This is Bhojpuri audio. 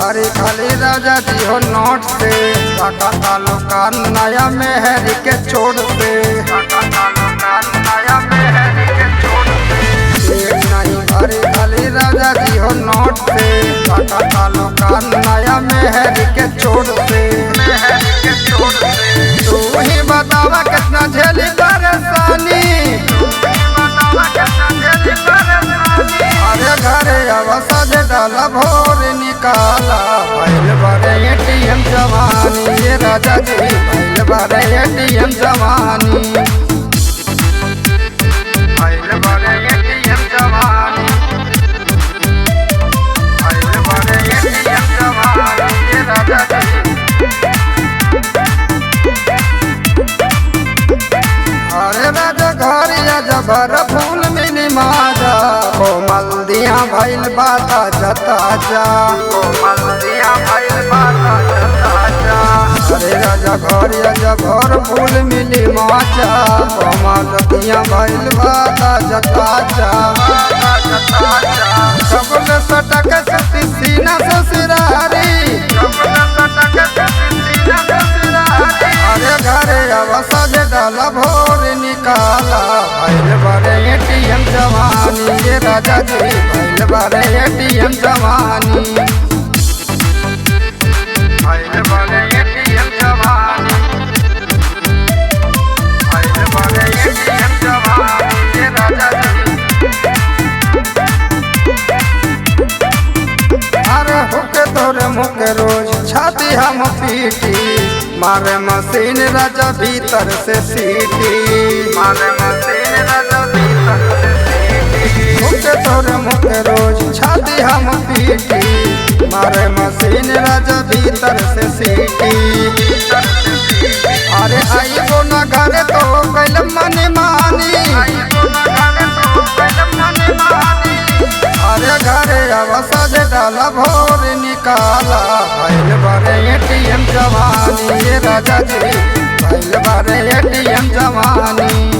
अरे खाली राजा जी हो नोट से काका तालो का नया मेहर के छोड़ से काका तालो का नया मेहर के छोड़ से एक नहीं अरे खाली राजा जी हो नोट से काका तालो का नया मेहर के छोड़ से मेहर के छोड़ से तू ही बतावा कितना झेली परेशानी अरे घरे अवसा जे डाला भोर निकाला भैल बारे एटीएम जवानी ये राजा जी भैल बारे एटीएम जवानी भैल बारे एटीएम जवानी भैल बारे एटीएम जवानी ये राजा जी अरे राजा घरिया जबर फूल मिली माजा कोमल दिया भैल बाता जता जा कोमल दिया भैल बाता जता जा अरे राजा घरिया जबर फूल मिली माजा कोमल दिया भैल बाता जता जा कबल सटक सती सीना से सिरारी कबल सटक सती सीना से सिरारी अरे घरे अवसा जे डाला भोर निकाला भैल बारे एटीएम जवानी ये राजा जी भैल बारे एटीएम जवानी भैल बारे एटीएम जवानी भैल बारे एटीएम जवानी ये राजा जी अरे हुके तोरे मुके रोज छाती हम पीटी मारे मशीन राजा भीतर से सीटी मारे मशीन राजा भीतर से सीटी मुके तोरे मुके रोज छाती हम पीटी मारे मशीन राजा भीतर से सीटी अरे आई को न घरे तो कैल मन मानी अरे घरे अवसा जे डाला भोर निकाला भैल बारे एटीएम जवानी ये राजा जी भैल बारे एटीएम जवानी।